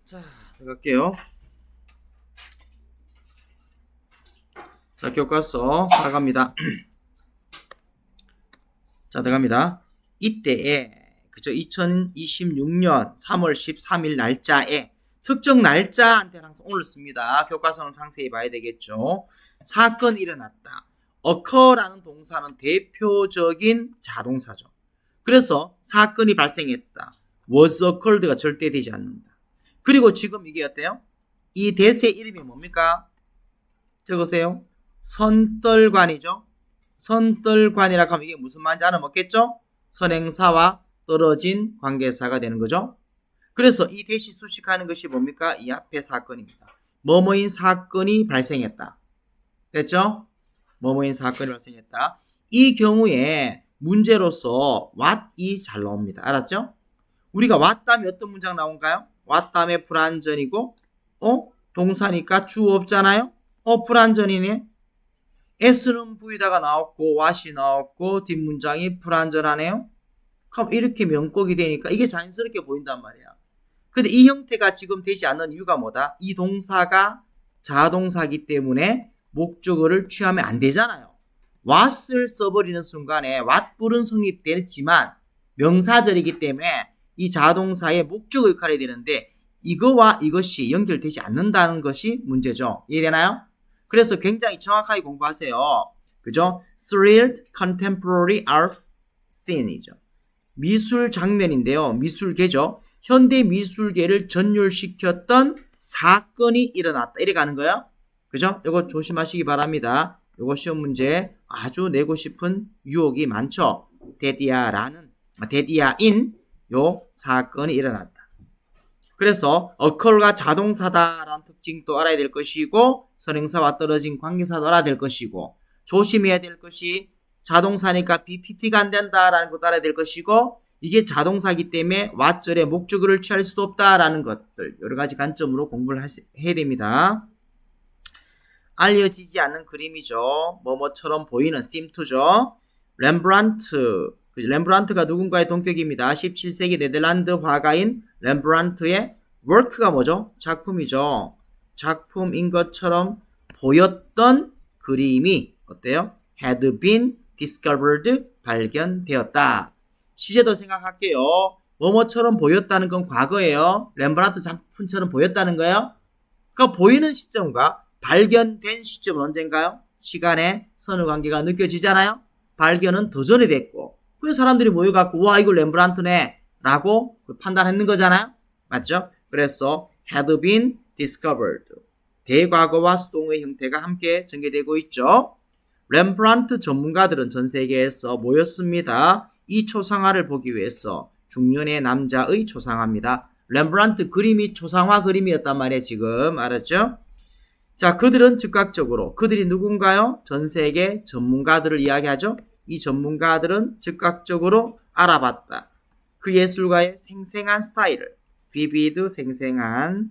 자, 들어갈게요. 자, 교과서 나갑니다. 자, 들어갑니다. 이때에 그죠? 2026년 3월 13일 날짜에 특정 날짜한테 항상 오늘 씁니다. 교과서는 상세히 봐야 되겠죠. 사건이 일어났다. occur라는 동사는 대표적인 자동사죠. 그래서 사건이 발생했다. was occurred가 절대 되지 않는다. 그리고 지금 이게 어때요? 이 대세 이름이 뭡니까? 적으세요. 선떨관이죠. 선떨관이라고 하면 이게 무슨 말인지 알아먹겠죠? 선행사와 떨어진 관계사가 되는 거죠. 그래서 이 대시 수식하는 것이 뭡니까? 이 앞의 사건입니다. 뭐뭐인 사건이 발생했다. 됐죠? 뭐뭐인 사건이 발생했다. 이 경우에 문제로서 what이 잘 나옵니다. 알았죠? 우리가 what 다음에 어떤 문장 나온가요? what 다음에 불완전이고 동사니까 주어 없잖아요? 불완전이네. S는 V다가 나왔고 what이 나왔고 뒷문장이 불완전하네요. 그럼 이렇게 명곡이 되니까 이게 자연스럽게 보인단 말이야. 근데 이 형태가 지금 되지 않는 이유가 뭐다? 이 동사가 자동사기 때문에 목적어를 취하면 안 되잖아요. what을 써버리는 순간에 what불은 성립되지만 명사절이기 때문에 이 자동사의 목적어 역할이 되는데 이거와 이것이 연결되지 않는다는 것이 문제죠. 이해되나요? 그래서 굉장히 정확하게 공부하세요. 그죠? Thrilled Contemporary Art Scene이죠. 미술 장면인데요. 미술계죠. 현대 미술계를 전율시켰던 사건이 일어났다. 이래 가는 거예요. 그죠? 이거 조심하시기 바랍니다. 이거 시험 문제 아주 내고 싶은 유혹이 많죠. 데디아인 요 사건이 일어났다. 그래서 occur가 자동사다라는 특징도 알아야 될 것이고 선행사와 떨어진 관계사도 알아야 될 것이고 조심해야 될 것이 자동사니까 BPT가 안 된다라는 것도 알아야 될 것이고 이게 자동사이기 때문에 what절에 목적어를 취할 수도 없다라는 것들 여러 가지 관점으로 공부를 해야 됩니다. 알려지지 않는 그림이죠. 뭐뭐처럼 보이는 seem to죠. 렘브란트가 누군가의 동격입니다. 17세기 네덜란드 화가인 렘브란트의 work가 뭐죠? 작품이죠. 작품인 것처럼 보였던 그림이 어때요? had been discovered, 발견되었다. 시제도 생각할게요. 뭐뭐처럼 보였다는 건 과거예요. 렘브란트 작품처럼 보였다는 거예요. 그러니까 보이는 시점과 발견된 시점은 언젠가요? 시간의 선후관계가 느껴지잖아요. 발견은 더 전에 됐고 그래서 사람들이 모여갖고 와 이거 렘브란트네 라고 판단했는 거잖아요. 맞죠? 그래서 had been discovered 대과거와 수동의 형태가 함께 전개되고 있죠. 렘브란트 전문가들은 전 세계에서 모였습니다. 이 초상화를 보기 위해서 중년의 남자의 초상화입니다. 렘브란트 그림이 초상화 그림이었단 말이에요. 지금 알았죠? 자, 그들은 즉각적으로 그들이 누군가요? 전 세계 전문가들을 이야기하죠. 이 전문가들은 즉각적으로 알아봤다. 그 예술가의 생생한 스타일을 vivid 생생한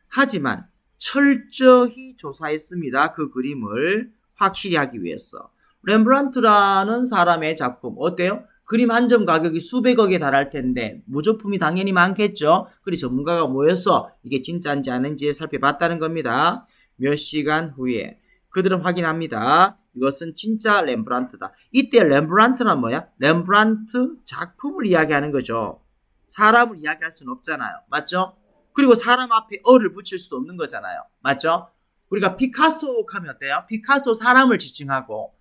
하지만 철저히 조사했습니다. 그 그림을 확실히 하기 위해서. 렘브란트라는 사람의 작품 어때요? 그림 한 점 가격이 수백억에 달할 텐데 모조품이 당연히 많겠죠. 그리 전문가가 모여서 이게 진짜인지 아닌지 살펴봤다는 겁니다. 몇 시간 후에 그들은 확인합니다. 이것은 진짜 렘브란트다. 이때 렘브란트는 뭐야? 렘브란트 작품을 이야기하는 거죠. 사람을 이야기할 수는 없잖아요. 맞죠? 그리고 사람 앞에 어를 붙일 수도 없는 거잖아요. 맞죠? 우리가 피카소 하면 어때요? 피카소 사람을 지칭하고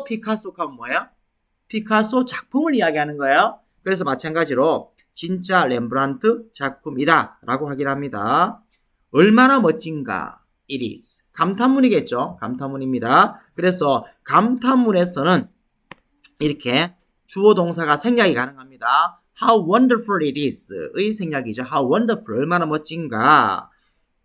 피카소 하면 뭐예요? 피카소 작품을 이야기하는 거예요. 그래서 마찬가지로 진짜 렘브란트 작품이다 라고 확인합니다. 얼마나 멋진가 it is. 감탄문이겠죠. 감탄문입니다. 그래서 감탄문에서는 이렇게 주어 동사가 생략이 가능합니다. How wonderful it is의 생략이죠. How wonderful 얼마나 멋진가.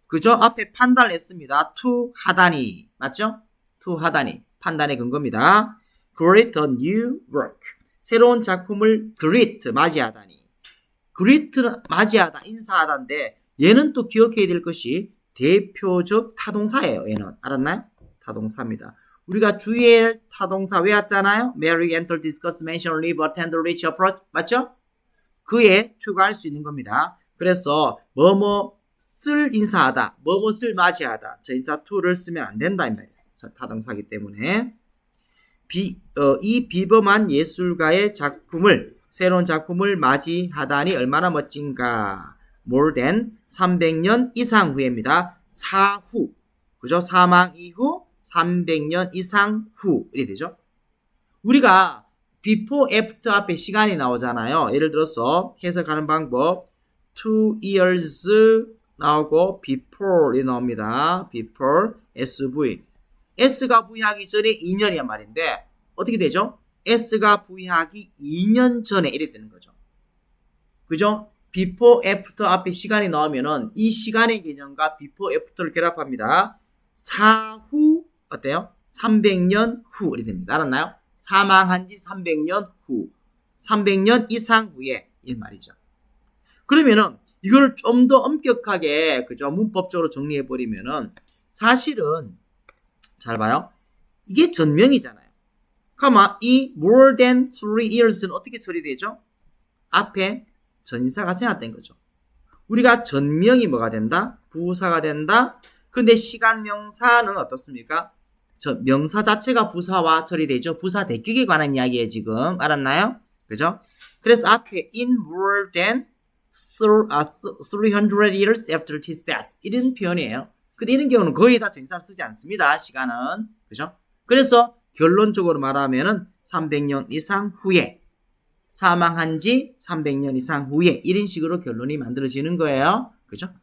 그죠? 앞에 판단을 했습니다. to 하다니 맞죠? to 하다니 판단의 근거입니다. Greet a new work. 새로운 작품을 greet, 맞이하다니. greet, 맞이하다, 인사하다인데 얘는 또 기억해야 될 것이 대표적 타동사예요. 얘는. 알았나요? 타동사입니다. 우리가 주의할 타동사 외웠잖아요. Marry, enter, discuss, mention, leave, attend, reach, approach. 맞죠? 그에 추가할 수 있는 겁니다. 그래서 뭐뭐을 인사하다, 뭐뭐을 맞이하다. 전치사 to를 쓰면 안 된다 이 말이에요. 타동사기 때문에 이 비범한 예술가의 작품을 새로운 작품을 맞이하다니 얼마나 멋진가. more than 300년 이상 후입니다. 사후. 그죠? 사망 이후 300년 이상 후 이렇게 되죠. 우리가 before, after 앞에 시간이 나오잖아요. 예를 들어서 해석하는 방법 2 years 나오고 before 이 나옵니다. before SV S가 부여하기 전에 2년이란 말인데 어떻게 되죠? S가 부여하기 2년 전에 이래 되는 거죠. 그죠? before, after 앞에 시간이 나오면은 이 시간의 개념과 before, after를 결합합니다. 사후 어때요? 300년 후 이래 됩니다. 알았나요? 사망한 지 300년 후 300년 이상 후에 이 말이죠. 그러면은 이걸 좀 더 엄격하게 그죠? 문법적으로 정리해 버리면은 사실은 잘 봐요. 이게 전명이잖아요. 그러면 이 more than 3 years는 어떻게 처리되죠? 앞에 전치사가 생략된 거죠. 우리가 전명이 뭐가 된다? 부사가 된다. 근데 시간명사는 어떻습니까? 명사 자체가 부사와 처리되죠. 부사 대격에 관한 이야기예요, 지금. 알았나요? 그죠? 그래서 앞에 in more than 300 years after his death 이런 표현이에요. 근데 이런 경우는 거의 다 전치사를 쓰지 않습니다. 시간은. 그죠? 그래서 결론적으로 말하면은 300년 이상 후에 사망한 지 300년 이상 후에 이런 식으로 결론이 만들어지는 거예요. 그죠?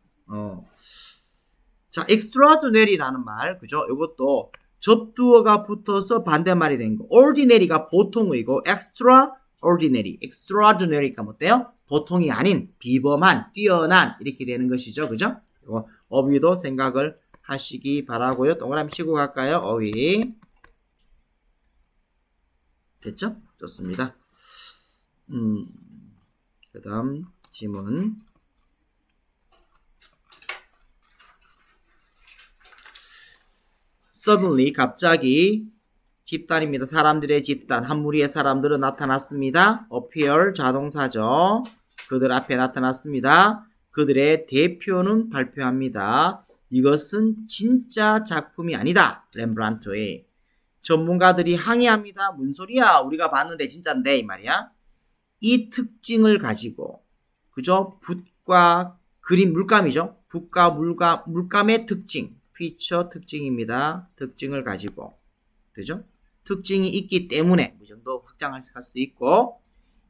자, extraordinary라는 말. 그죠? 이것도 접두어가 붙어서 반대말이 된 거. ordinary가 보통의고 extraordinary가 뭐대요? 보통이 아닌 비범한, 뛰어난 이렇게 되는 것이죠. 그죠? 이거 어휘도 생각을 하시기 바라고요. 동그라미 치고 갈까요? 어휘. 됐죠? 좋습니다. 그 다음 지문. Suddenly 갑자기 집단입니다. 사람들의 집단, 한 무리의 사람들은 나타났습니다. appear 자동사죠. 그들 앞에 나타났습니다. 그들의 대표는 발표합니다. 이것은 진짜 작품이 아니다. 렘브란트의. 전문가들이 항의합니다. 뭔 소리야? 우리가 봤는데 진짜인데 이 말이야. 이 특징을 가지고 그죠? 붓과 그림 물감이죠. 붓과 물감의 특징, 피처 특징입니다. 특징을 가지고 그죠? 특징이 있기 때문에 이 정도 확장할 수도 있고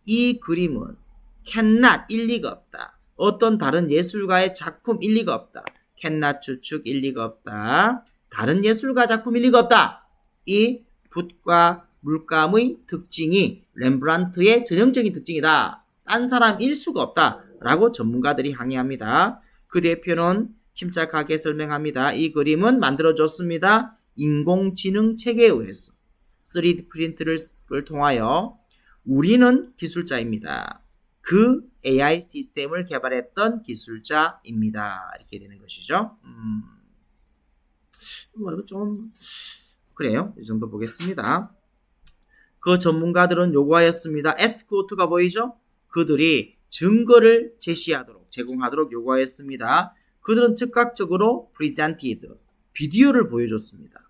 이 그림은 cannot 일리가 없다. 어떤 다른 예술가의 작품 일리가 없다. cannot 추측 일리가 없다. 다른 예술가 작품 일리가 없다. 이 붓과 물감의 특징이 렘브란트의 전형적인 특징이다. 딴 사람일 수가 없다. 라고 전문가들이 항의합니다. 그 대표는 침착하게 설명합니다. 이 그림은 만들어졌습니다. 인공지능 체계에 의해서 3D 프린트를 통하여 우리는 기술자입니다. 그 AI 시스템을 개발했던 기술자입니다. 이렇게 되는 것이죠. 이거 좀 그래요. 이 정도 보겠습니다. 그 전문가들은 요구하였습니다. 에스코트가 보이죠? 그들이 증거를 제공하도록 요구하였습니다. 그들은 즉각적으로 presented, 비디오를 보여줬습니다.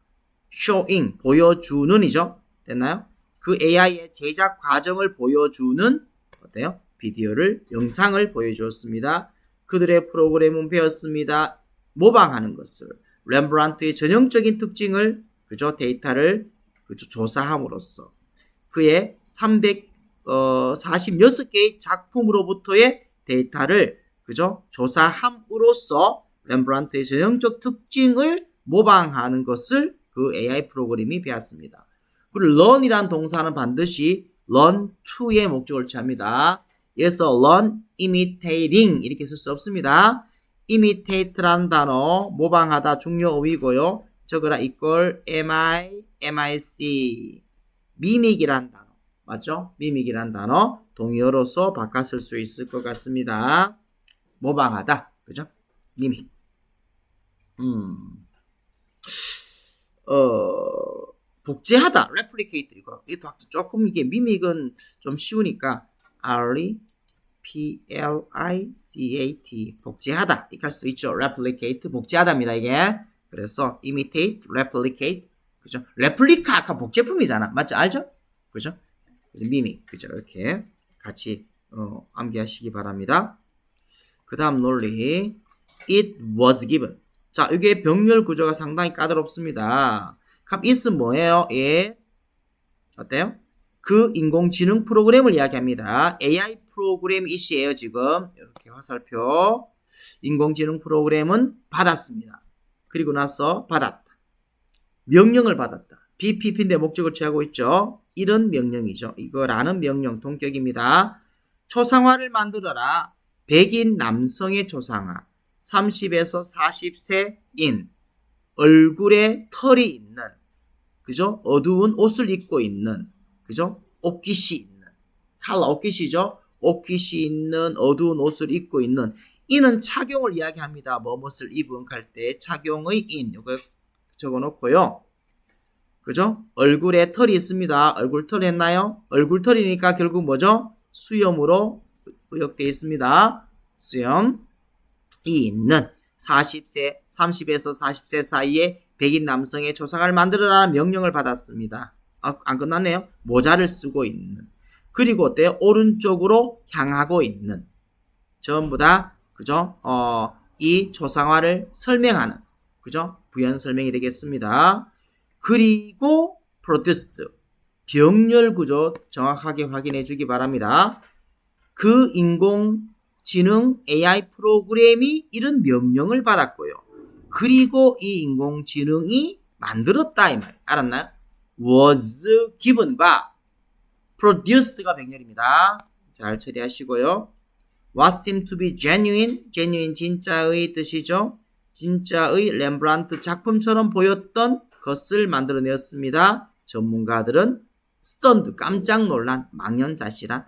showing, 보여주는 이죠. 됐나요? 그 AI의 제작 과정을 보여주는 어때요? 비디오를, 영상을 보여주었습니다. 그들의 프로그램은 배웠습니다. 모방하는 것을. 렘브란트의 전형적인 특징을 그죠? 데이터를 그죠? 조사함으로써 그의 346개의 작품으로부터의 데이터를 그죠? 조사함으로써 렘브란트의 전형적 특징을 모방하는 것을 그 AI 프로그램이 배웠습니다. 그리고 learn이란 동사는 반드시 learn to의 목적을 취합니다. 여기서 learn imitating 이렇게 쓸 수 없습니다. imitate라는 단어 모방하다 중요 어휘고요. 적어라 equal mic 미믹이란 단어 맞죠? 미믹이란 단어 동의어로서 바꿔 쓸 수 있을 것 같습니다. 모방하다 그죠? 미믹 복제하다 replicate 이거 조금 이게 미믹은 좀 쉬우니까 P-L-I-C-A-T 복제하다 이렇게 할 수도 있죠. replicate 복제하다입니다 이게. 그래서 imitate, replicate 그죠? 레플리카 아까 복제품이잖아. 맞죠? 알죠? 그죠? mimic 그죠? 이렇게 같이 암기하시기 바랍니다. 그 다음 논리 it was given. 자, 이게 병렬 구조가 상당히 까다롭습니다. 그럼 it은 뭐예요? it 어때요? 그 인공지능 프로그램을 이야기합니다. AI 프로그램 it이에요 지금. 이렇게 화살표. 인공지능 프로그램은 받았습니다. 그리고 나서 받았다. 명령을 받았다. BPP인데 목적을 취하고 있죠. 이런 명령이죠. 이거라는 명령 동격입니다. 초상화를 만들어라. 백인 남성의 초상화. 30에서 40세인 얼굴에 털이 있는 그죠? 어두운 옷을 입고 있는 그죠? 옷깃이 있는 칼라 옷깃이죠. 옷깃이 있는 어두운 옷을 입고 있는 이는 착용을 이야기합니다. 뭐뭇을 입은 할 때 착용의 인 이거 적어놓고요. 그죠? 얼굴에 털이 있습니다. 얼굴털 했나요? 얼굴털이니까 결국 뭐죠? 수염으로 의역되어 있습니다. 수염이 있는 40세, 30에서 40세 사이에 백인 남성의 초상화를 만들어라는 명령을 받았습니다. 안 끝났네요. 모자를 쓰고 있는. 그리고 어때요? 오른쪽으로 향하고 있는. 전부 다, 그죠? 이 초상화를 설명하는, 그죠? 부연 설명이 되겠습니다. 그리고 produced. 병렬 구조 정확하게 확인해 주기 바랍니다. 그 인공지능 AI 프로그램이 이런 명령을 받았고요. 그리고 이 인공지능이 만들었다 이 말. 알았나요? was given과 produced가 병렬입니다. 잘 처리하시고요. What seemed to be genuine, genuine 진짜의 뜻이죠. 진짜의 렘브란트 작품처럼 보였던 것을 만들어내었습니다. 전문가들은 stunned, 깜짝 놀란, 망연자실한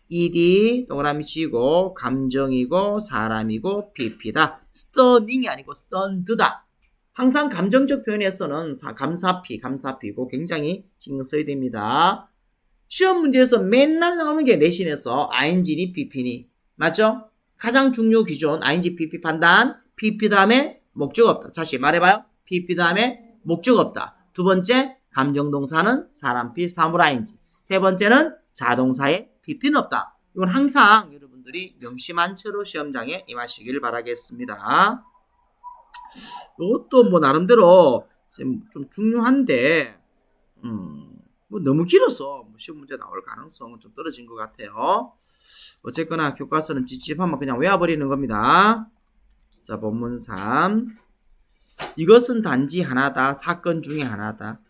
ED 동그라미 치고 감정이고 사람이고 PP다. stunning이 아니고 stunned다. 항상 감정적 표현에서는 감사피고 굉장히 신경 써야 됩니다. 시험 문제에서 맨날 나오는 게 내신에서 ing니 pp니 맞죠? 가장 중요 기준 ing pp 판단 pp 다음에 목적 없다. 다시 말해봐요. pp 다음에 목적 없다. 두 번째 감정동사는 사람피 사물ing. 세 번째는 자동사에 pp는 없다. 이건 항상 여러분들이 명심한 채로 시험장에 임하시길 바라겠습니다. 이것도 뭐 나름대로 좀 중요한데 뭐 너무 길어서 시험 문제 나올 가능성은 좀 떨어진 것 같아요. 어쨌거나 교과서는 찝찝하면 그냥 외워버리는 겁니다. 자, 본문 3. 이것은 단지 하나다. 사건 중에 하나다.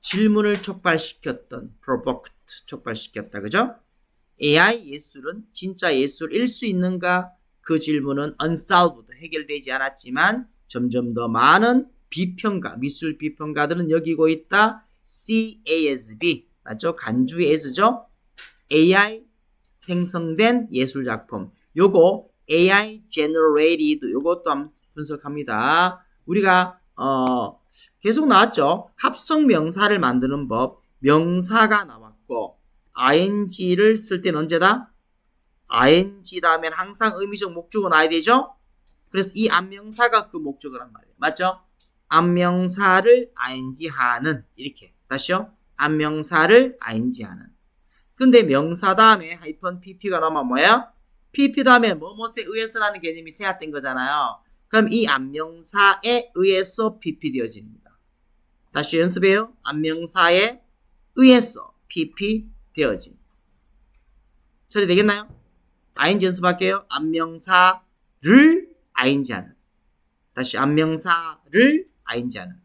질문을 촉발시켰던 provoked 촉발시켰다. 그죠? AI 예술은 진짜 예술일 수 있는가? 그 질문은 unsolved 해결되지 않았지만 점점 더 많은 비평가, 미술 비평가들은 여기고 있다. CASB 맞죠? 간주의 S죠? AI 생성된 예술작품. 요거 AI generated 요것도 한번 분석합니다. 우리가 계속 나왔죠. 합성 명사를 만드는 법. 명사가 나왔고 ing를 쓸 때는 언제다? ing 다음엔 항상 의미적 목적어 나와야 되죠. 그래서 이 안명사가 그 목적어란 말이에요. 맞죠? 안명사를 ing 하는 이렇게 다시요. 안명사를 ing 하는. 근데 명사 다음에 하이픈 pp가 나오면 뭐야? pp 다음에 뭐뭐에 의해서라는 개념이 생략된 거잖아요. 그럼 이 안명사에 의해서 pp 되어집니다. 다시 연습해요. 안명사에 의해서 pp 되어진. 처리되겠나요? ing 연습할게요. 안명사를 ing 하는. 다시 안명사를 ing 하는.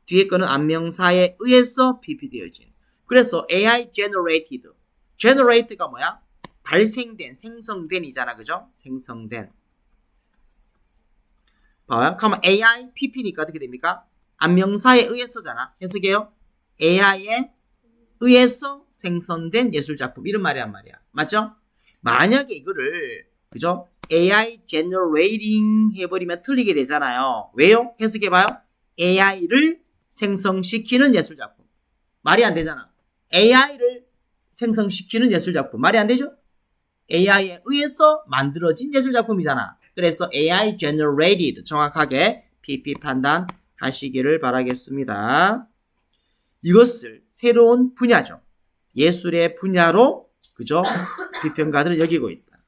뒤에 거는 안명사에 의해서 pp 되어진. 그래서 AI generated. generated가 뭐야? 발생된, 생성된 이잖아. 그죠? 생성된. 봐요. 그러면 AI pp니까 어떻게 됩니까? 안명사에 의해서잖아. 해석해요. AI에 의해서 생성된 예술작품. 이런 말이란 말이야. 맞죠? 만약에 이거를 그죠? AI generating 해버리면 틀리게 되잖아요. 왜요? 해석해봐요. AI를 생성시키는 예술작품. 말이 안 되잖아. AI를 생성시키는 예술작품. 말이 안 되죠? AI에 의해서 만들어진 예술작품이잖아. 그래서 AI generated 정확하게 PP 판단하시기를 바라겠습니다. 이것을 새로운 분야죠. 예술의 분야로 그죠? 비평가들은 여기고 있다.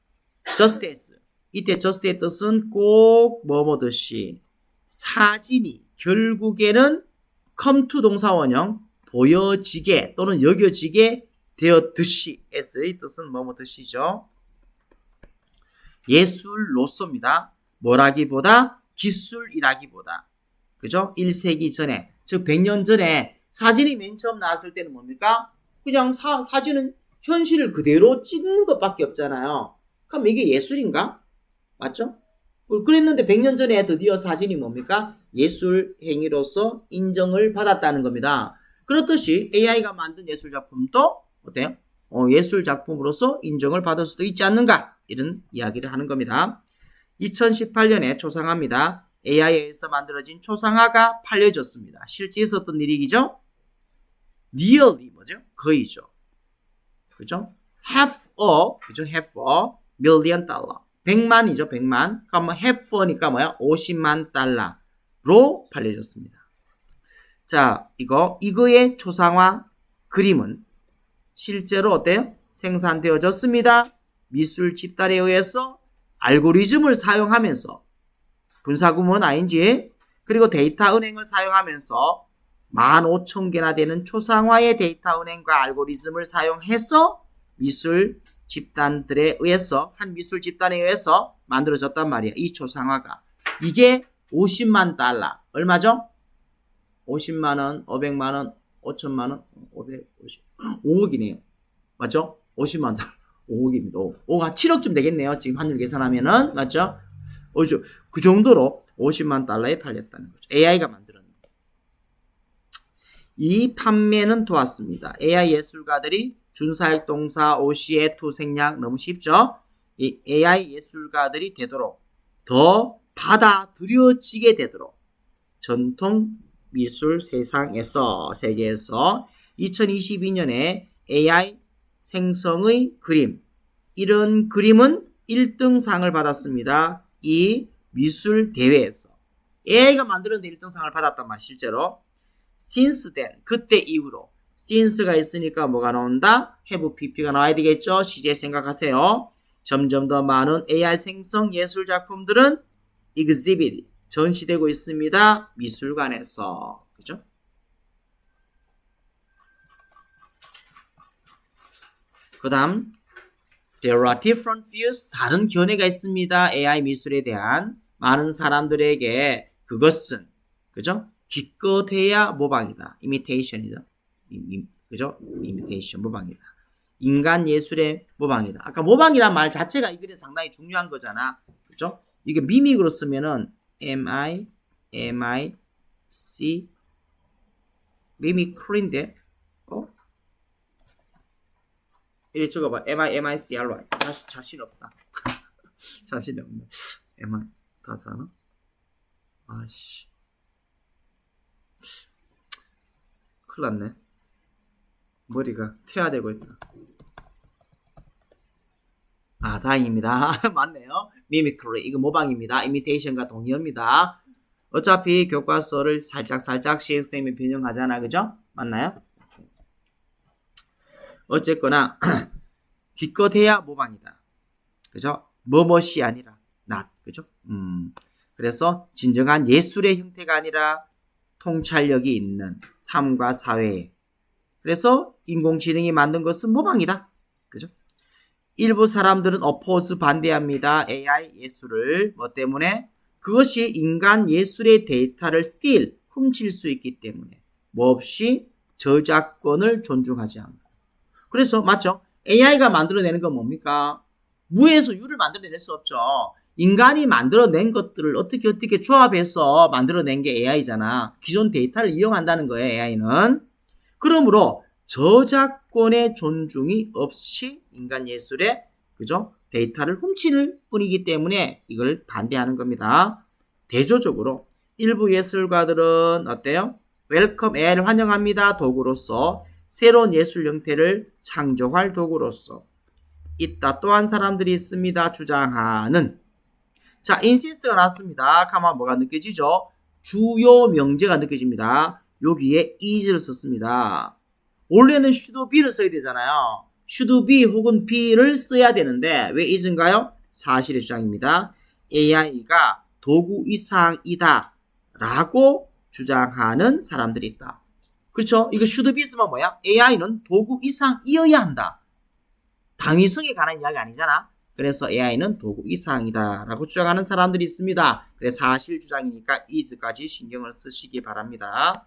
just as 이때 just의 뜻은 꼭 뭐뭐듯이 사진이 결국에는 come to 동사원형 보여지게 또는 여겨지게 되었듯이 s의 뜻은 뭐뭐듯이죠. 예술로서입니다. 뭐라기보다 기술이라기보다 그죠? 1세기 전에 즉 100년 전에 사진이 맨 처음 나왔을 때는 뭡니까? 그냥 사진은 현실을 그대로 찍는 것밖에 없잖아요. 그럼 이게 예술인가? 맞죠? 그랬는데 100년 전에 드디어 사진이 뭡니까? 예술 행위로서 인정을 받았다는 겁니다. 그렇듯이 AI가 만든 예술작품도 어때요? 예술작품으로서 인정을 받을 수도 있지 않는가? 이런 이야기를 하는 겁니다. 2018년에 초상화입니다. AI에서 만들어진 초상화가 팔려졌습니다. 실제 있었던 일이죠? nearly 뭐죠? 거의죠. 그죠? 그죠? half a million dollar. 100만이죠, 100만. 그러면 half a니까 뭐야? 50만 달러로 팔려졌습니다. 자, 이거의 초상화 그림은 실제로 어때요? 생산되어졌습니다. 미술 집단에 의해서 알고리즘을 사용하면서 분사구문 ing 그리고 데이터 은행을 사용하면서 15,000개나 되는 초상화의 데이터 은행과 알고리즘을 사용해서 미술 집단들에 의해서 한 미술 집단에 의해서 만들어졌단 말이에요. 이 초상화가. 이게 50만 달러. 얼마죠? 50만 원, 500만 원, 5천만 원, 550, 5억이네요. 맞죠? 50만 달러. 5억입니다. 5가 7억쯤 되겠네요. 지금 환율 계산하면은. 맞죠? 그 정도로 50만 달러에 팔렸다는 거죠. AI가 만들었는데. 이 판매는 도왔습니다. AI 예술가들이 준사역 동사 OC의 to 생략 너무 쉽죠? 이 AI 예술가들이 되도록 더 받아들여지게 되도록 전통 미술 세계에서 2022년에 AI 생성의 그림 이런 그림은 1등상을 받았습니다. 이 미술 대회에서 AI가 만들었는데 1등상을 받았단 말이에요. 실제로 since then 그때 이후로 since가 있으니까 뭐가 나온다? have pp가 나와야 되겠죠? 시제 생각하세요. 점점 더 많은 AI 생성 예술 작품들은 exhibit 전시되고 있습니다. 미술관에서. 그죠? 그 다음 There are different views. 다른 견해가 있습니다. AI 미술에 대한 많은 사람들에게 그것은 그죠? 기껏해야 모방이다. imitation이죠. 그죠? imitation 모방이다. 인간 예술의 모방이다. 아까 모방이란 말 자체가 이 글에 상당히 중요한 거잖아. 그죠? 이게 미믹으로 쓰면은 M-I-M-I-C 미미크리인데 이리 적어봐. M-I-M-I-C-R-Y 자신 없다. 자신이 없네. M-I 다 사나? 아씨 큰일 났네. 머리가 퇴화되고 있다. 아, 다행입니다. 맞네요. 미미크리. 이거 모방입니다. imitation과 동의어입니다. 어차피 교과서를 살짝씩 선생님이 변형하잖아. 그죠? 맞나요? 어쨌거나 기껏해야 모방이다. 그죠? 뭐뭇이 아니라 not. 그죠? 그래서 진정한 예술의 형태가 아니라 통찰력이 있는 삶과 사회에. 그래서 인공지능이 만든 것은 모방이다. 그죠? 일부 사람들은 oppose 반대합니다. AI 예술을. 뭐 때문에? 그것이 인간 예술의 데이터를 steal, 훔칠 수 있기 때문에. 뭐 없이 저작권을 존중하지 않고. 그래서 맞죠? AI가 만들어내는 건 뭡니까? 무에서 유를 만들어낼 수 없죠. 인간이 만들어낸 것들을 어떻게 조합해서 만들어낸 게 AI잖아. 기존 데이터를 이용한다는 거예요. AI는. 그러므로 저작권의 존중이 없이 인간 예술의 그죠? 데이터를 훔칠 뿐이기 때문에 이걸 반대하는 겁니다. 대조적으로 일부 예술가들은 어때요? 웰컴 AI를 환영합니다. 도구로서 새로운 예술 형태를 창조할 도구로서 있다. 또한 사람들이 있습니다. 주장하는. 자, insist가 나왔습니다. 가만 뭐가 느껴지죠? 주요 명제가 느껴집니다. 여기에 is를 썼습니다. 원래는 should be를 써야 되잖아요. should be 혹은 be를 써야 되는데 왜 is인가요? 사실의 주장입니다. AI가 도구 이상이다 라고 주장하는 사람들이 있다. 그렇죠? 이거 should be 쓰면 뭐야? AI는 도구 이상이어야 한다. 당위성에 관한 이야기 아니잖아. 그래서 AI는 도구 이상이다 라고 주장하는 사람들이 있습니다. 그래서 사실 주장이니까 is까지 신경을 쓰시기 바랍니다.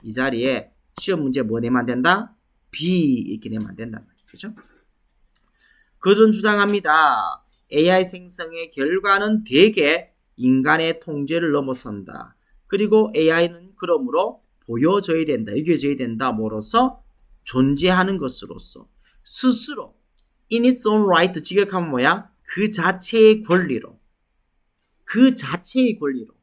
이 자리에 시험 문제 뭐 내면 안 된다? B 이렇게 내면 안 된단 말이죠. 그렇죠? 그런 주장합니다. AI 생성의 결과는 대개 인간의 통제를 넘어선다. 그리고 AI는 그러므로 보여져야 된다. 이겨져야 된다. 뭐로서? 존재하는 것으로서. 스스로 in its own right 직역하면 뭐야? 그 자체의 권리로. 그 자체의 권리로.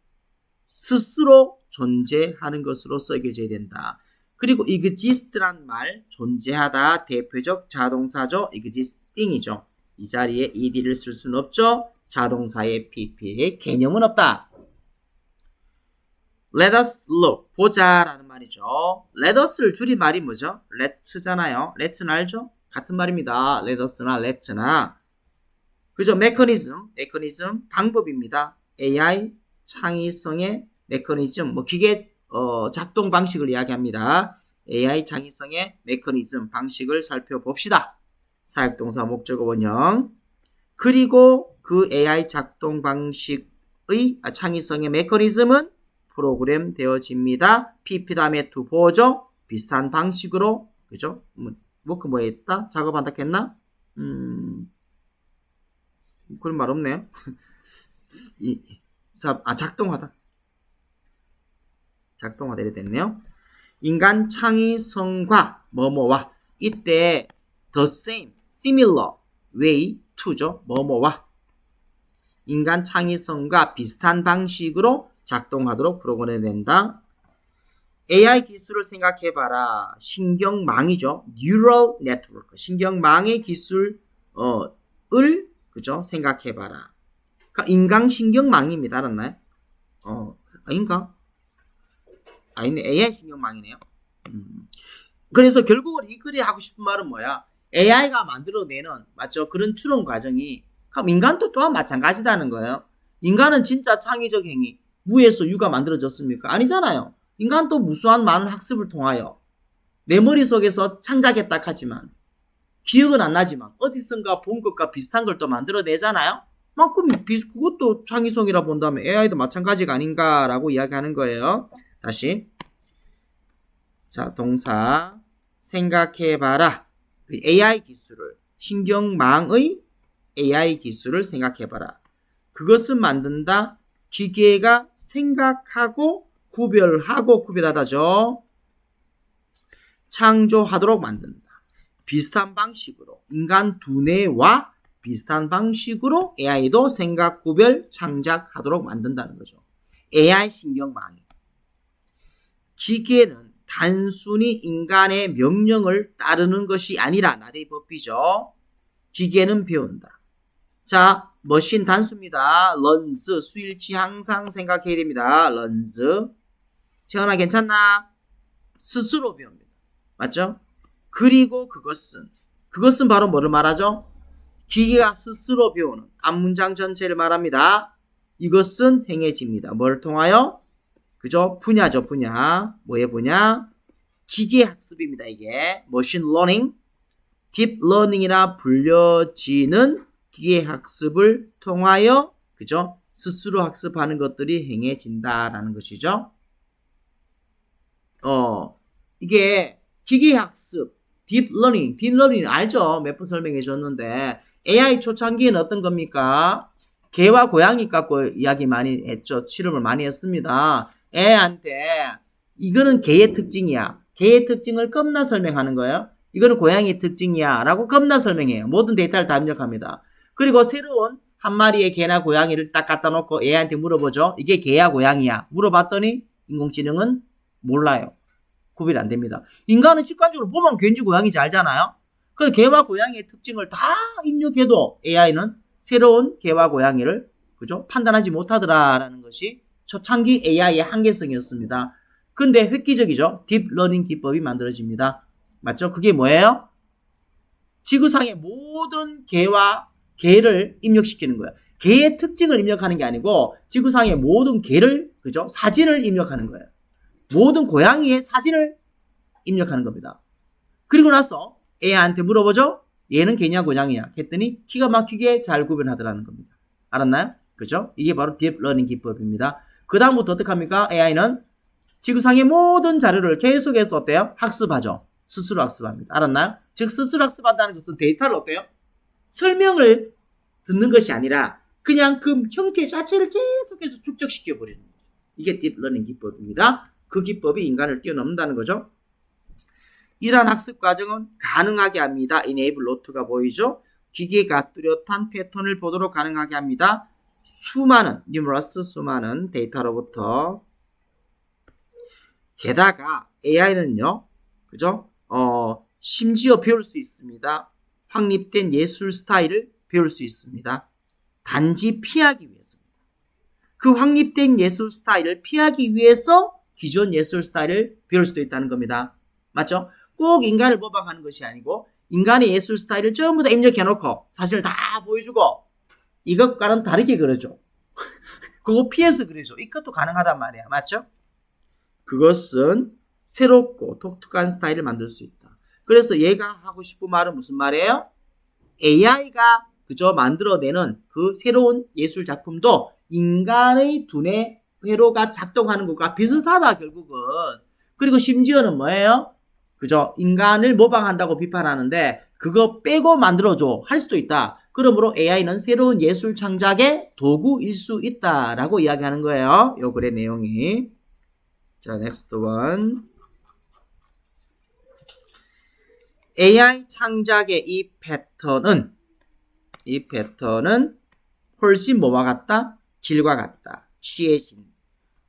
스스로 존재하는 것으로서 이겨져야 된다. 그리고 exist란 말, 존재하다, 대표적 자동사죠. existing이죠. 이 자리에 ed를 쓸 수는 없죠. 자동사의 pp의 개념은 없다. Let us look, 보자라는 말이죠. Let us를 줄임말이 뭐죠? let잖아요. let는 알죠? 같은 말입니다. let us나 let나. 그죠? 메커니즘, 방법입니다. AI 창의성의 메커니즘, 뭐 기계 작동 방식을 이야기합니다. AI 창의성의 메커니즘 방식을 살펴봅시다. 사역동사 목적어 원형. 그리고 그 AI 작동 방식의 창의성의 메커니즘은 프로그램 되어집니다. PP 다음에 to 보죠. 비슷한 방식으로, 그죠? 뭐 했다? 작업한다 했나? 그런 말 없네요. 작동하다 이렇게 됐네요. 인간 창의성과 뭐뭐와 이때 the same, similar way to죠. 뭐뭐와 인간 창의성과 비슷한 방식으로 작동하도록 프로그램된다. AI 기술을 생각해봐라. 신경망이죠. Neural Network. 신경망의 기술을 그죠? 생각해봐라. 그러니까 인간신경망입니다. 알았나요? 아닌가? 아니네. AI 신경망이네요. 그래서 결국은 이 글이 하고 싶은 말은 뭐야? AI가 만들어내는, 맞죠? 그런 추론 과정이, 그럼 인간도 또한 마찬가지다는 거예요. 인간은 진짜 창의적 행위, 무에서 유가 만들어졌습니까? 아니잖아요. 인간도 무수한 많은 학습을 통하여 내 머릿속에서 창작했다 하지만 기억은 안 나지만 어디선가 본 것과 비슷한 걸 또 만들어내잖아요. 그럼 그것도 창의성이라 본다면 AI도 마찬가지가 아닌가라고 이야기하는 거예요. 다시. 자, 동사 생각해봐라. AI 기술을, 신경망의 AI 기술을 생각해봐라. 그것은 만든다. 기계가 생각하고 구별하다죠. 창조하도록 만든다. 비슷한 방식으로 인간 두뇌와 비슷한 방식으로 AI도 생각, 구별, 창작하도록 만든다는 거죠. AI 신경망이. 기계는 단순히 인간의 명령을 따르는 것이 아니라 나대의 법이죠. 기계는 배운다. 자, 머신 단수입니다. learns, 수일치 항상 생각해야 됩니다. learns. 재현아 괜찮나? 스스로 배웁니다. 맞죠? 그리고 그것은 바로 뭐를 말하죠? 기계가 스스로 배우는 앞문장 전체를 말합니다. 이것은 행해집니다. 뭘 통하여? 그죠? 분야죠, 분야. 뭐의 분야? 기계학습입니다, 이게. 머신 러닝, 딥 러닝이라 불려지는 기계학습을 통하여, 그죠? 스스로 학습하는 것들이 행해진다라는 것이죠. 이게 기계학습, 딥러닝 알죠? 몇 번 설명해 줬는데 AI 초창기에는 어떤 겁니까? 개와 고양이 갖고 이야기 많이 했죠. 실험을 많이 했습니다. 애한테 이거는 개의 특징이야. 개의 특징을 겁나 설명하는 거예요. 이거는 고양이의 특징이야 라고 겁나 설명해요. 모든 데이터를 다 입력합니다. 그리고 새로운 한 마리의 개나 고양이를 딱 갖다 놓고 애한테 물어보죠. 이게 개야 고양이야. 물어봤더니 인공지능은 몰라요. 구별이 안 됩니다. 인간은 직관적으로 보면 개인지 고양인지 알잖아요. 그 개와 고양이의 특징을 다 입력해도 AI는 새로운 개와 고양이를 그죠? 판단하지 못하더라라는 것이 초창기 AI의 한계성이었습니다. 근데 획기적이죠. 딥러닝 기법이 만들어집니다. 맞죠? 그게 뭐예요? 지구상의 모든 개를 입력시키는 거예요. 개의 특징을 입력하는 게 아니고 지구상의 모든 개를 그죠? 사진을 입력하는 거예요. 모든 고양이의 사진을 입력하는 겁니다. 그리고 나서 AI한테 물어보죠. 얘는 개냐 고양이냐 했더니 기가 막히게 잘 구별하더라는 겁니다. 알았나요? 그죠? 이게 바로 딥러닝 기법입니다. 그 다음부터 어떻게 합니까? AI는 지구상의 모든 자료를 계속해서 어때요? 학습하죠. 스스로 학습합니다. 알았나요? 즉 스스로 학습한다는 것은 데이터를 어때요? 설명을 듣는 것이 아니라 그냥 그 형태 자체를 계속해서 축적시켜 버리는 거죠. 이게 딥러닝 기법입니다. 그 기법이 인간을 뛰어넘는다는 거죠. 이러한 학습 과정은 가능하게 합니다. enable not가 보이죠? 기계가 뚜렷한 패턴을 보도록 가능하게 합니다. 수많은 데이터로부터. 게다가 AI는요, 그죠? 심지어 배울 수 있습니다. 확립된 예술 스타일을 배울 수 있습니다. 단지 피하기 위해서입니다. 그 확립된 예술 스타일을 피하기 위해서 기존 예술 스타일을 배울 수도 있다는 겁니다. 맞죠? 꼭 인간을 모방하는 것이 아니고 인간의 예술 스타일을 전부 다 입력해놓고 사실 다 보여주고 이것과는 다르게 그려줘. 그거 피해서 그려줘. 이것도 가능하단 말이야. 맞죠? 그것은 새롭고 독특한 스타일을 만들 수 있다. 그래서 얘가 하고 싶은 말은 무슨 말이에요? AI가 그저 만들어내는 그 새로운 예술 작품도 인간의 두뇌 회로가 작동하는 것과 비슷하다 결국은. 그리고 심지어는 뭐예요? 그죠? 인간을 모방한다고 비판하는데 그거 빼고 만들어줘 할 수도 있다. 그러므로 AI는 새로운 예술 창작의 도구일 수 있다라고 이야기하는 거예요. 요 글의 내용이. 자, next one. AI 창작의 이 패턴은 훨씬 뭐와 같다? 길과 같다. 취해진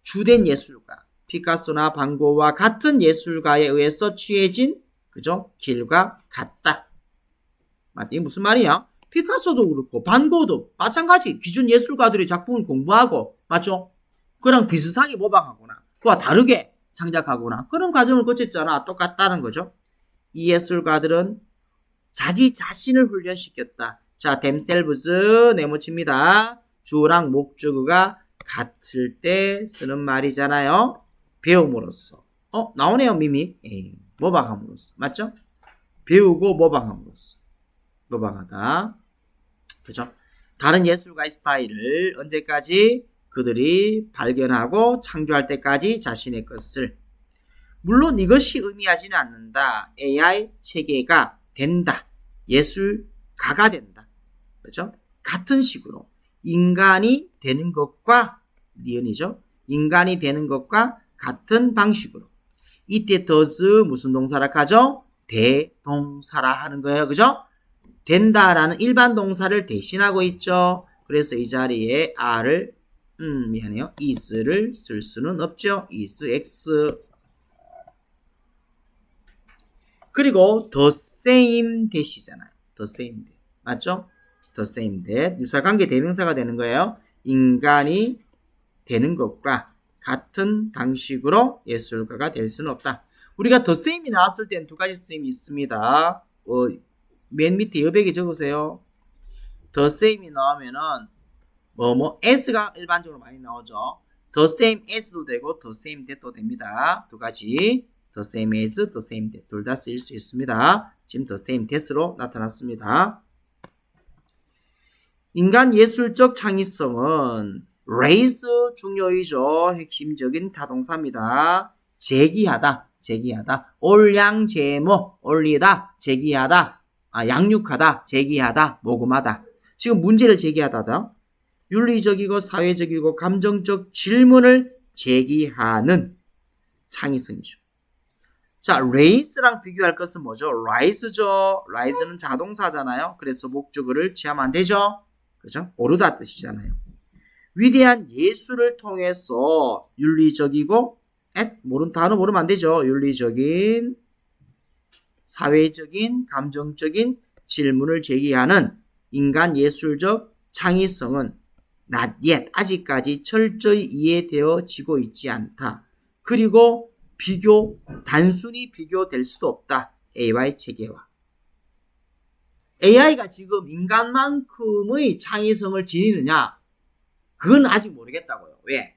주된 예술가 피카소나 반 고흐와 같은 예술가에 의해서 취해진 그죠? 길과 같다. 이게 무슨 말이야? 피카소도 그렇고 반 고흐도 마찬가지 기존 예술가들의 작품을 공부하고 맞죠? 그랑 비슷하게 모방하거나 그와 다르게 창작하거나 그런 과정을 거쳤잖아. 똑같다는 거죠. 이 예술가들은 자기 자신을 훈련시켰다. 자, themselves 네모칩니다. 주어랑 목적어가 같을 때 쓰는 말이잖아요. 배움으로써. 나오네요, 미미. 모방함으로써. 맞죠? 배우고 모방함으로써. 모방하다. 그죠? 다른 예술가의 스타일을 언제까지 그들이 발견하고 창조할 때까지 자신의 것을. 물론 이것이 의미하지는 않는다. AI 체계가 된다. 예술가가 된다. 그죠? 같은 식으로 인간이 되는 것과 니은이죠. 인간이 되는 것과 같은 방식으로. 이때 does 무슨 동사라 하죠? 대동사라 하는 거예요. 그죠? 된다라는 일반 동사를 대신하고 있죠. 그래서 이 자리에 are를 is를 쓸 수는 없죠. is, x. 그리고 the same that이잖아요. the same that. 맞죠? the same that. 유사관계 대명사가 되는 거예요. 인간이 되는 것과 같은 방식으로 예술가가 될 수는 없다. 우리가 the same이 나왔을 때는 두 가지 쓰임이 있습니다. 맨 밑에 여백에 적으세요. the same이 나오면은 as가 일반적으로 많이 나오죠. the same as도 되고 the same that도 됩니다. 두 가지. the same as, the same that 둘 다 쓰일 수 있습니다. 지금 the same that으로 나타났습니다. 인간 예술적 창의성은 raise 중요이죠. 핵심적인 타동사입니다. 제기하다. 올량제모, 올리다, 제기하다, 양육하다, 제기하다, 모금하다. 지금 문제를 제기하다다. 윤리적이고 사회적이고 감정적 질문을 제기하는 창의성이죠. 자, raise랑 비교할 것은 뭐죠? rise죠. rise는 자동사잖아요. 그래서 목적어를 취하면 안 되죠. 그죠? 오르다 뜻이잖아요. 위대한 예술을 통해서 윤리적이고 단어 모르면 안 되죠. 윤리적인 사회적인, 감정적인 질문을 제기하는 인간 예술적 창의성은 not yet, 아직까지 철저히 이해되어지고 있지 않다. 그리고 단순히 비교될 수도 없다. AI 체계와. AI가 지금 인간만큼의 창의성을 지니느냐? 그건 아직 모르겠다고요. 왜?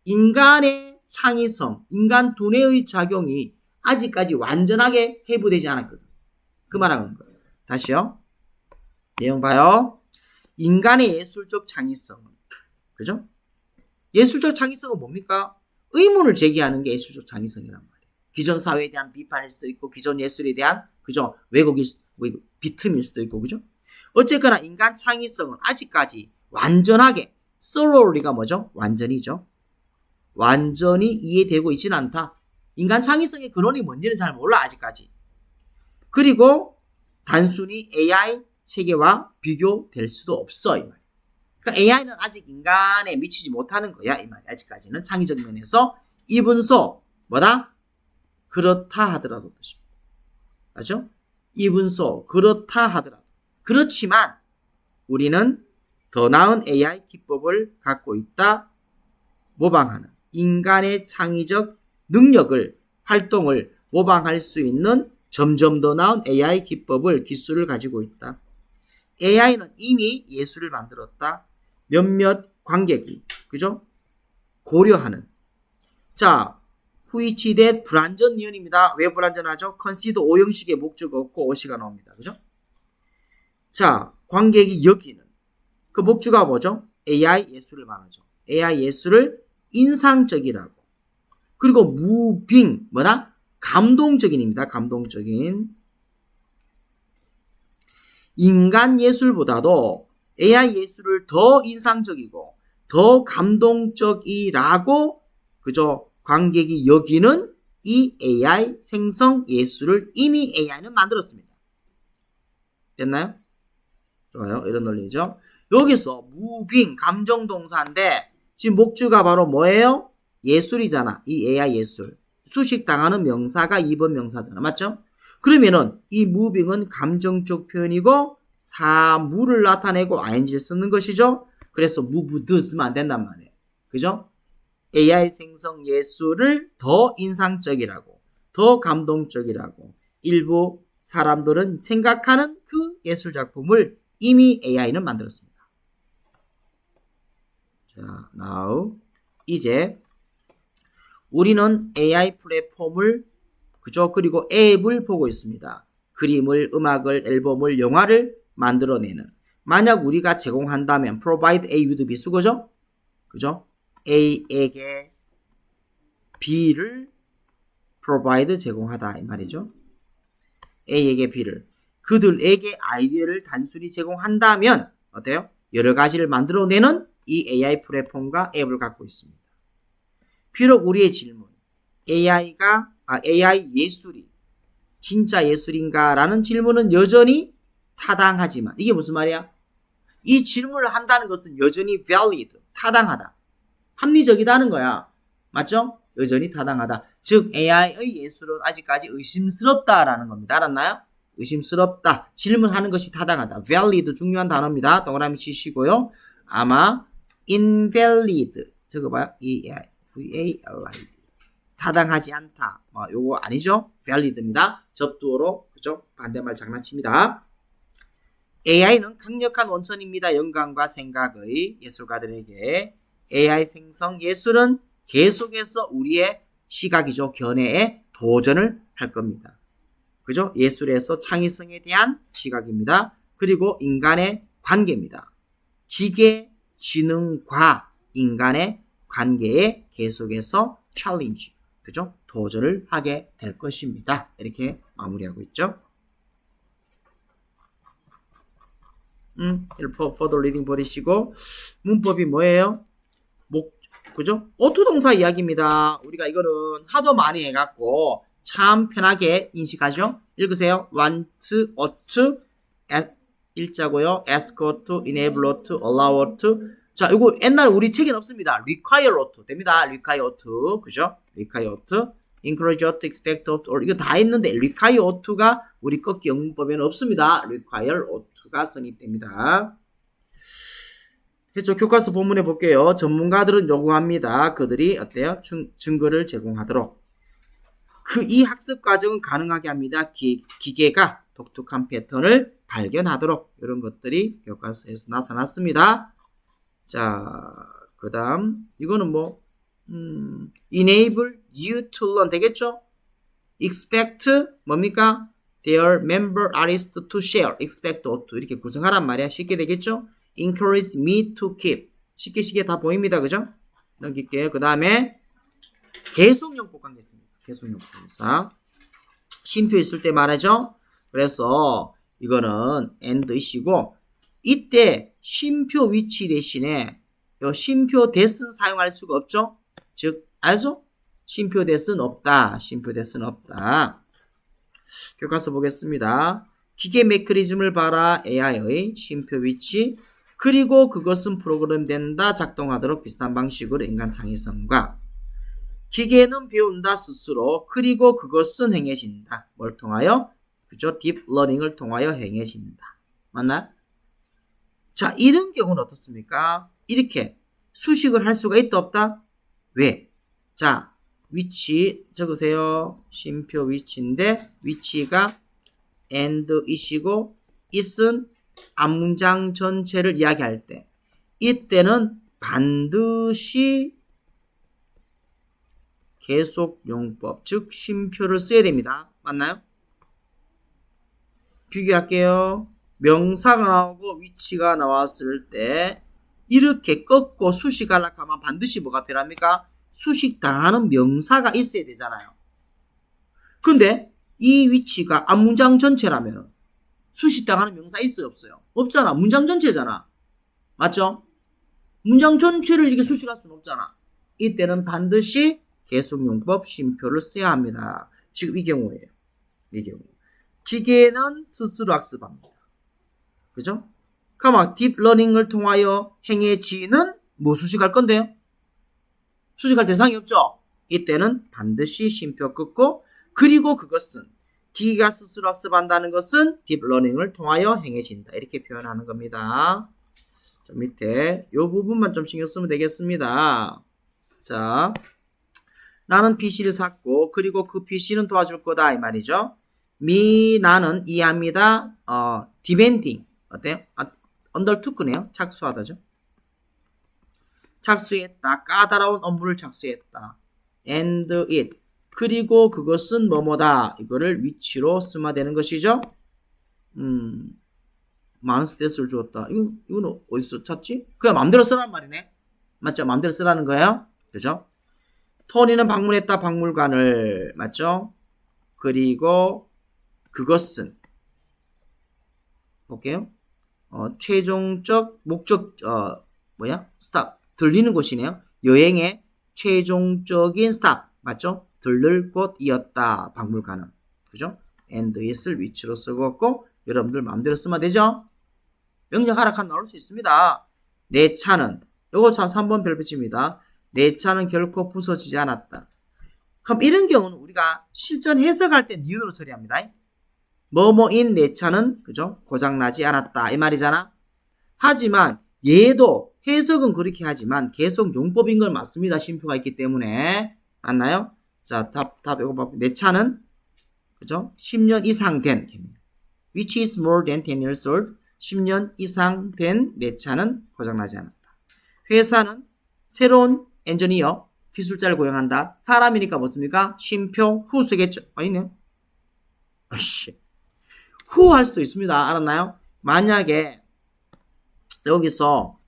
인간의 창의성, 인간 두뇌의 작용이 아직까지 완전하게 회부되지 않았거든. 그 말하는 거예요. 다시요. 내용 봐요. 인간의 예술적 창의성은, 그죠? 예술적 창의성은 뭡니까? 의문을 제기하는 게 예술적 창의성이란 말이에요. 기존 사회에 대한 비판일 수도 있고, 기존 예술에 대한, 그죠? 비틈일 수도 있고, 그죠? 어쨌거나 인간 창의성은 아직까지 완전하게, thoroughly가 뭐죠? 완전히죠. 완전히 이해되고 있지는 않다. 인간 창의성의 근원이 뭔지는 잘 몰라, 아직까지. 그리고 단순히 AI 체계와 비교될 수도 없어, 이 말이야. 그러니까 AI는 아직 인간에 미치지 못하는 거야, 이 말이야. 아직까지는 창의적 면에서. 이분소 뭐다? 그렇다 하더라도 뜻입니다. 맞죠? 이분소 그렇다 하더라도. 그렇지만 우리는 더 나은 AI 기법을 갖고 있다. 모방하는 인간의 창의적 능력을, 활동을 모방할 수 있는 점점 더 나은 AI 기술을 가지고 있다. AI는 이미 예술을 만들었다. 몇몇 관객이, 그죠? 고려하는. 자, which that 불완전이언입니다. 왜 불완전하죠? consider 오형식의 목적 없고 오시가 나옵니다. 그죠? 자, 관객이 여기는. 그 목적가 뭐죠? AI 예술을 말하죠. AI 예술을 인상적이라고. 그리고 moving, 뭐다? 감동적인입니다. 감동적인. 인간 예술보다도 AI 예술을 더 인상적이고 더 감동적이라고, 그죠? 관객이 여기는 이 AI 생성 예술을 이미 AI는 만들었습니다. 됐나요? 좋아요. 이런 논리죠. 여기서 moving, 감정동사인데 지금 목주가 바로 뭐예요? 예술이잖아. 이 AI 예술. 수식당하는 명사가 2번 명사잖아. 맞죠? 그러면은 이 moving은 감정적 표현이고 사물을 나타내고 ing를 쓰는 것이죠. 그래서 move 쓰면 안 된단 말이에요. 그죠? AI 생성 예술을 더 인상적이라고, 더 감동적이라고 일부 사람들은 생각하는 그 예술 작품을 이미 AI는 만들었습니다. 자, now 이제 우리는 AI 플랫폼을, 그죠? 그리고 앱을 보고 있습니다. 그림을, 음악을, 앨범을, 영화를 만들어내는. 만약 우리가 제공한다면 provide A with B 쓰고죠? 그죠? A에게 B를 provide 제공하다 이 말이죠. A에게 B를. 그들에게 아이디어를 단순히 제공한다면 어때요? 여러 가지를 만들어내는 이 AI 플랫폼과 앱을 갖고 있습니다. 비록 우리의 질문, AI 예술이 진짜 예술인가? 라는 질문은 여전히 타당하지만, 이게 무슨 말이야? 이 질문을 한다는 것은 여전히 valid, 타당하다. 합리적이다는 거야. 맞죠? 여전히 타당하다. 즉 AI의 예술은 아직까지 의심스럽다라는 겁니다. 알았나요? 의심스럽다. 질문하는 것이 타당하다. valid 중요한 단어입니다. 동그라미 치시고요. 아마 invalid 적어봐요. V-A-L-I-D 타당하지 않다. 요거 아니죠? valid입니다. 접두어로, 그죠? 반대말 장난칩니다. AI는 강력한 원천입니다. 영감과 생각의 예술가들에게 AI 생성 예술은 계속해서 우리의 시각이죠. 견해에 도전을 할 겁니다. 그죠? 예술에서 창의성에 대한 시각입니다. 그리고 인간의 관계입니다. 기계, 지능과 인간의 관계에 계속해서 챌린지, 그죠? 도전을 하게 될 것입니다. 이렇게 마무리하고 있죠. further reading 버리시고 문법이 뭐예요? 그죠? 오투 동사 이야기입니다. 우리가 이거는 하도 많이 해갖고 참 편하게 인식하죠. 읽으세요. want, ought, 일자고요. ask ought, enable ought, allow ought. 자, 이거 옛날 우리 책엔 없습니다. require ought 됩니다. require ought, 그죠? require ought. encourage ought to, expect ought, or 이거 다 있는데 require ought가 우리 꺾기 영문법에는 없습니다. require ought가 성립됩니다. 그렇죠. 교과서 본문에 볼게요. 전문가들은 요구합니다. 그들이 어때요? 증거를 제공하도록. 이 학습 과정은 가능하게 합니다. 기계가 독특한 패턴을 발견하도록. 이런 것들이 교과서에서 나타났습니다. 자, 그 다음 이거는 뭐 enable you to learn 되겠죠? expect 뭡니까? their member artists to share. expect ought to 이렇게 구성하란 말이야. 쉽게 되겠죠? encourage me to keep. 쉽게 다 보입니다. 그죠? 넘길게요. 그 다음에 계속용법 관계있습니다. 계속용법 관계사. 쉼표 있을 때 말하죠. 그래서 이거는 and이시고 이때 쉼표 위치 대신에 요 쉼표 that은 사용할 수가 없죠. 즉 알죠? 쉼표 that은 없다. 쉼표 that은 없다. 교과서 보겠습니다. 기계 메커니즘을 봐라. AI의 쉼표 위치 그리고 그것은 프로그램된다. 작동하도록 비슷한 방식으로 인간 창의성과 기계는 배운다 스스로 그리고 그것은 행해진다. 뭘 통하여? 그죠? 딥러닝을 통하여 행해진다. 맞나요? 자, 이런 경우는 어떻습니까? 이렇게 수식을 할 수가 있다 없다? 왜? 자, 위치 적으세요. 쉼표 위치인데 위치가 and이시고 it은 앞문장 전체를 이야기할 때 이때는 반드시 계속용법 즉 쉼표를 써야 됩니다. 맞나요? 비교할게요. 명사가 나오고 위치가 나왔을 때 이렇게 꺾고 수식하려고 하면 반드시 뭐가 필요합니까? 수식당하는 명사가 있어야 되잖아요. 근데 이 위치가 앞문장 전체라면 수식당하는 명사 있어요 없어요? 없잖아. 문장 전체잖아. 맞죠? 문장 전체를 이렇게 수식할 수는 없잖아. 이때는 반드시 계속용법 쉼표를 써야 합니다. 지금 이 경우예요. 이 경우. 기계는 스스로 학습합니다. 그죠? 그럼 딥러닝을 통하여 행해지는 뭐 수식할 건데요? 수식할 대상이 없죠? 이때는 반드시 쉼표 끊고 그리고 그것은 기계가 스스로 학습한다는 것은 딥러닝을 통하여 행해진다. 이렇게 표현하는 겁니다. 자, 밑에 이 부분만 좀 신경 쓰면 되겠습니다. 자, 나는 PC를 샀고 그리고 그 PC는 도와줄 거다 이 말이죠. 나는 이해합니다. demanding 어때요? undertook네요. 착수하다죠. 착수했다. 까다로운 업무를 착수했다. and it 그리고 그것은 뭐뭐다. 이거를 위치로 쓰면 되는 것이죠. 많은 스트레스를 주었다. 이거는 어디서 찾지? 그냥 마음대로 쓰라는 말이네. 맞죠? 마음대로 쓰라는 거예요. 그죠? 토니는 방문했다. 박물관을. 맞죠? 그리고 그것은 볼게요. 최종적 목적 스탑 들리는 곳이네요. 여행의 최종적인 스탑 맞죠? 들를 곳이었다. 박물관은 그죠? and it을 위치로 쓰고 여러분들 마음대로 쓰면 되죠? 명령 하락한 나올 수 있습니다. 내 차는 요거 참 3번 별표입니다. 내 차는 결코 부서지지 않았다. 그럼 이런 경우는 우리가 실전 해석할 때 니은으로 처리합니다. 뭐뭐인 내 차는 그죠? 고장나지 않았다 이 말이잖아. 하지만 얘도 해석은 그렇게 하지만 계속 용법인 걸 맞습니다. 쉼표가 있기 때문에 맞나요? 자, 답 이거 봐. 내 차는 그죠? 10년 이상 된 which is more than 10 years old 10년 이상 된 내 차는 고장나지 않았다. 회사는 새로운 엔지니어 기술자를 고용한다. 사람이니까 뭐습니까? 쉼표 후 쓰겠죠. 있네요. 아이씨. 후 할 수도 있습니다. 알았나요? 만약에 여기서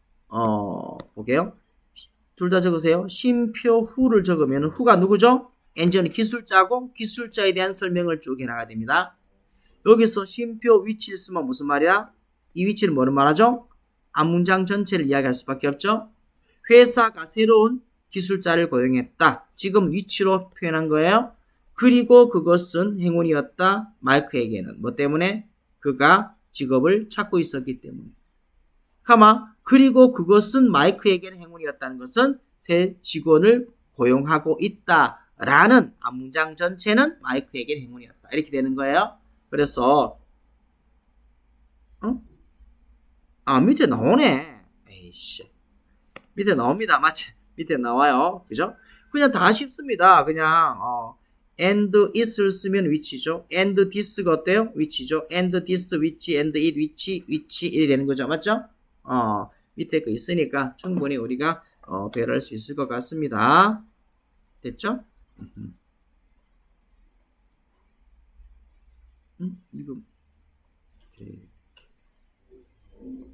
볼게요. 둘 다 적으세요. 쉼표 후를 적으면 후가 누구죠? 엔지니어 기술자고 기술자에 대한 설명을 쭉 해나가야 됩니다. 여기서 쉼표 위치를 쓰면 무슨 말이야? 이 위치를 뭐를 말하죠? 앞문장 전체를 이야기할 수밖에 없죠. 회사가 새로운 기술자를 고용했다. 지금 위치로 표현한 거예요. 그리고 그것은 행운이었다. 마이크에게는 뭐 때문에? 그가 직업을 찾고 있었기 때문에. 그리고 그것은 마이크에게는 행운이었다는 것은 새 직원을 고용하고 있다. 라는 문장 전체는 마이크에겐 행운이었다. 이렇게 되는 거예요. 그래서 밑에 나오네. 에이씨. 밑에 나옵니다. 맞지? 밑에 나와요. 그죠? 그냥 다 쉽습니다. 그냥 and is를 쓰면 which죠. and this가 어때요? which죠. and this, which, and it, which 이렇게 되는 거죠. 맞죠? 밑에 거 있으니까 충분히 우리가 배열할 수 있을 것 같습니다. 됐죠? 이거